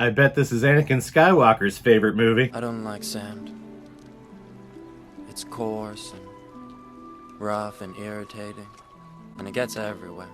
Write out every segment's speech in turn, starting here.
I bet this is Anakin Skywalker's favorite movie. I don't like sand. It's coarse and rough and irritating, and it gets everywhere.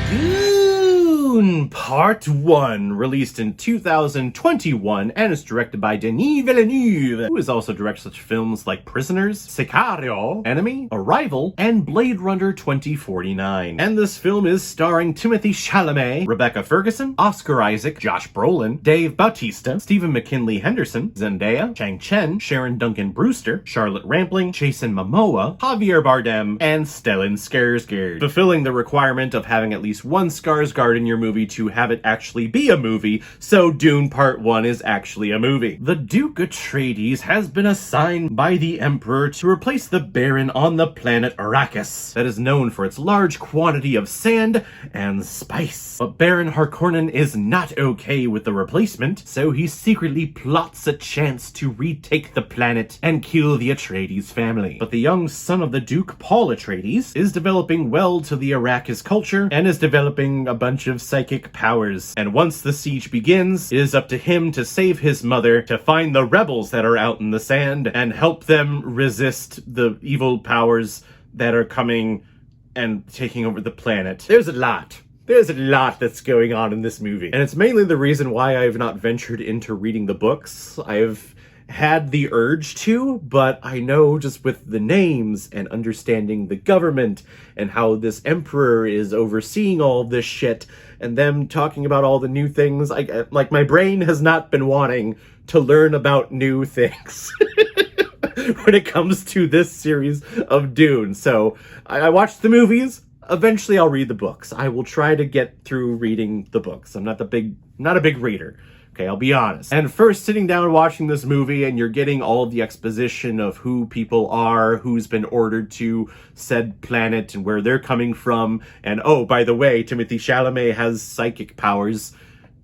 Dune Part 1, released in 2021, and is directed by Denis Villeneuve, who has also directed such films like Prisoners, Sicario, Enemy, Arrival, and Blade Runner 2049. And this film is starring Timothée Chalamet, Rebecca Ferguson, Oscar Isaac, Josh Brolin, Dave Bautista, Stephen McKinley Henderson, Zendaya, Chang Chen, Sharon Duncan Brewster, Charlotte Rampling, Jason Momoa, Javier Bardem, and Stellan Skarsgård, fulfilling the requirement of having at least one Skarsgård in your movie to have it actually be a movie, so Dune Part 1 is actually a movie. The Duke Atreides has been assigned by the Emperor to replace the Baron on the planet Arrakis, that is known for its large quantity of sand and spice. But Baron Harkonnen is not okay with the replacement, so he secretly plots a chance to retake the planet and kill the Atreides family. But the young son of the Duke, Paul Atreides, is developing well to the Arrakis culture and is developing a bunch of psychic powers. And once the siege begins, it is up to him to save his mother, to find the rebels that are out in the sand, and help them resist the evil powers that are coming and taking over the planet. There's a lot that's going on in this movie. And it's mainly the reason why I've not ventured into reading the books. I've had the urge to, but I know just with the names and understanding the government and how this emperor is overseeing all this shit and them talking about all the new things, like my brain has not been wanting to learn about new things when it comes to this series of Dune. So I watched the movies. Eventually I'll read the books. I will try to get through reading the books. I'm not a big reader. Okay, I'll be honest. And first, sitting down and watching this movie, and you're getting all of the exposition of who people are, who's been ordered to said planet, and where they're coming from. And oh, by the way, Timothée Chalamet has psychic powers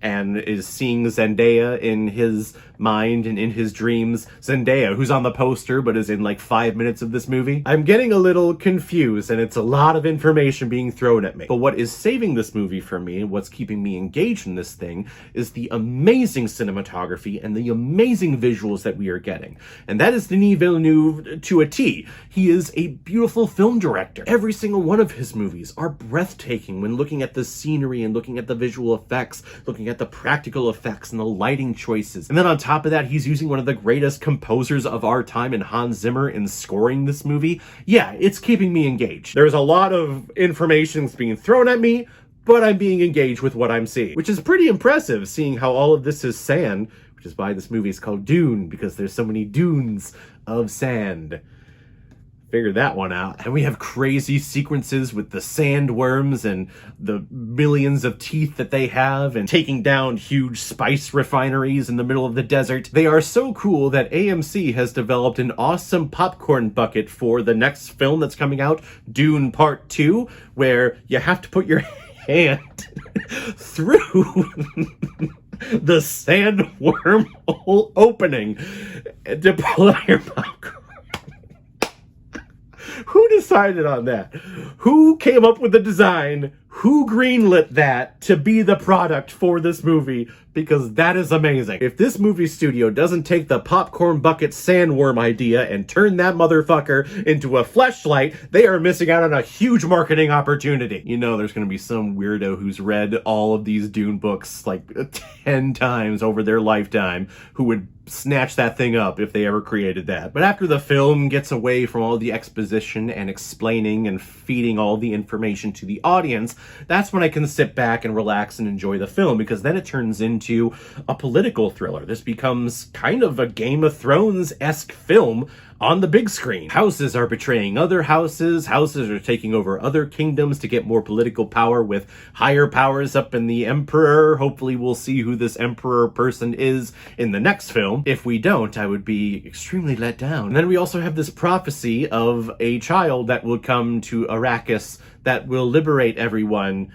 and is seeing Zendaya in his mind and in his dreams. Zendaya, who's on the poster but is in like 5 minutes of this movie. I'm getting a little confused, and it's a lot of information being thrown at me. But what is saving this movie for me, and what's keeping me engaged in this thing, is the amazing cinematography and the amazing visuals that we are getting. And that is Denis Villeneuve to a T. He is a beautiful film director. Every single one of his movies are breathtaking when looking at the scenery and looking at the visual effects, looking at the practical effects and the lighting choices. And then on top of that, he's using one of the greatest composers of our time in Hans Zimmer in scoring this movie. Yeah, it's keeping me engaged. There's a lot of information that's being thrown at me, but I'm being engaged with what I'm seeing, which is pretty impressive, seeing how all of this is sand, which is why this movie is called Dune, because there's so many dunes of sand. Figured that one out. And we have crazy sequences with the sandworms and the millions of teeth that they have, and taking down huge spice refineries in the middle of the desert. They are so cool that AMC has developed an awesome popcorn bucket for the next film that's coming out, Dune Part 2, where you have to put your hand through the sandworm hole opening to pull out your popcorn. Who decided on that? Who came up with the design? Who greenlit that to be the product for this movie? Because that is amazing. If this movie studio doesn't take the popcorn bucket sandworm idea and turn that motherfucker into a fleshlight, they are missing out on a huge marketing opportunity. You know there's going to be some weirdo who's read all of these Dune books like 10 times over their lifetime who would snatch that thing up if they ever created that. But after the film gets away from all the exposition and explaining and feeding all the information to the audience, that's when I can sit back and relax and enjoy the film, because then it turns into a political thriller. This becomes kind of a Game of Thrones-esque film on the big screen. Houses are betraying other houses. Houses are taking over other kingdoms to get more political power with higher powers up in the Emperor. Hopefully we'll see who this Emperor person is in the next film. If we don't, I would be extremely let down. And then we also have this prophecy of a child that will come to Arrakis that will liberate everyone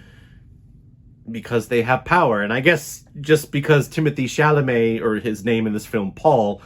because they have power. And I guess just because Timothée Chalamet, or his name in this film, Paul,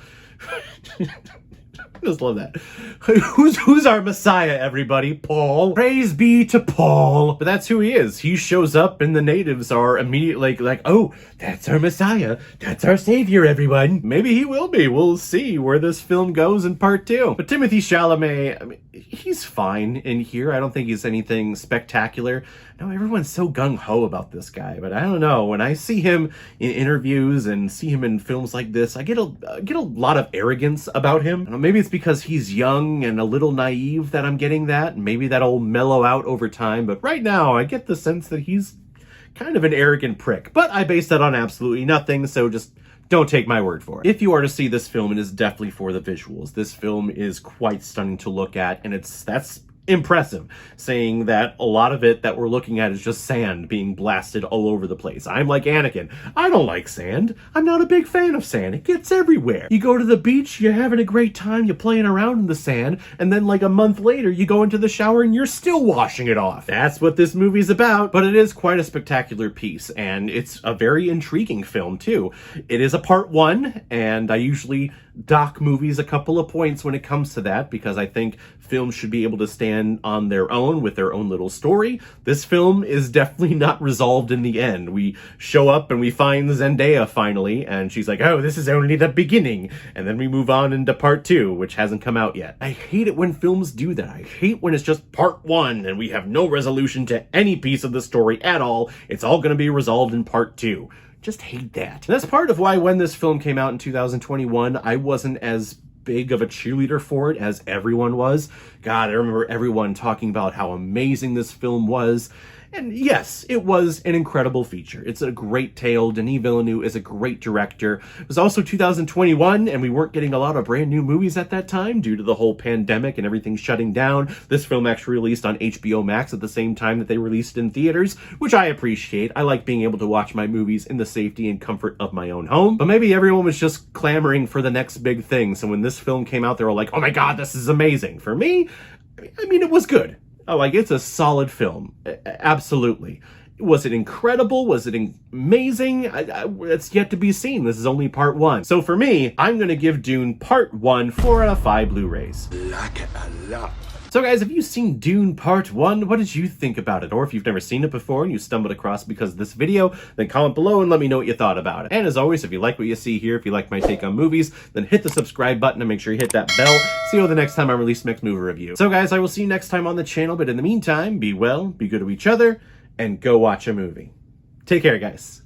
just love that. Who's our Messiah, everybody? Paul. Praise be to Paul. But that's who he is. He shows up and the natives are immediately like, oh, that's our Messiah. That's our savior, everyone. Maybe he will be. We'll see where this film goes in part 2. But Timothée Chalamet, I mean, he's fine in here. I don't think he's anything spectacular. No, everyone's so gung-ho about this guy, but I don't know. When I see him in interviews and see him in films like this, I get a lot of arrogance about him. I don't know, maybe it's because he's young and a little naive that I'm getting that. Maybe that'll mellow out over time, but right now I get the sense that he's kind of an arrogant prick. But I base that on absolutely nothing, so just don't take my word for it. If you are to see this film, it is definitely for the visuals. This film is quite stunning to look at, and that's impressive, saying that a lot of it that we're looking at is just sand being blasted all over the place. I'm like Anakin. I don't like sand. I'm not a big fan of sand. It gets everywhere. You go to the beach, you're having a great time, you're playing around in the sand, and then like a month later, you go into the shower and you're still washing it off. That's what this movie's about, but it is quite a spectacular piece, and it's a very intriguing film too. It is a part 1, and I usually dock movies a couple of points when it comes to that, because I think films should be able to stand on their own with their own little story. This film is definitely not resolved in the end. We show up and we find Zendaya finally, and she's like, oh, this is only the beginning. And then we move on into part 2, which hasn't come out yet. I hate it when films do that. I hate when it's just part 1 and we have no resolution to any piece of the story at all. It's all going to be resolved in part 2. Just hate that. And that's part of why when this film came out in 2021, I wasn't as big of a cheerleader for it as everyone was. God, I remember everyone talking about how amazing this film was. And yes, it was an incredible feature. It's a great tale. Denis Villeneuve is a great director. It was also 2021, and we weren't getting a lot of brand new movies at that time due to the whole pandemic and everything shutting down. This film actually released on HBO Max at the same time that they released in theaters, which I appreciate. I like being able to watch my movies in the safety and comfort of my own home. But maybe everyone was just clamoring for the next big thing. So when this film came out, they were like, oh my God, this is amazing. For me, I mean, it was good. Oh, like, it's a solid film. Absolutely. Was it incredible? Was it amazing? It's yet to be seen. This is only part 1. So for me, I'm going to give Dune part 1 4 out of 5 Blu-rays. Like it a lot. So guys, have you seen Dune Part 1? What did you think about it? Or if you've never seen it before and you stumbled across it because of this video, then comment below and let me know what you thought about it. And as always, if you like what you see here, if you like my take on movies, then hit the subscribe button and make sure you hit that bell. See you the next time I release next movie review. So guys, I will see you next time on the channel, but in the meantime, be well, be good to each other, and go watch a movie. Take care, guys.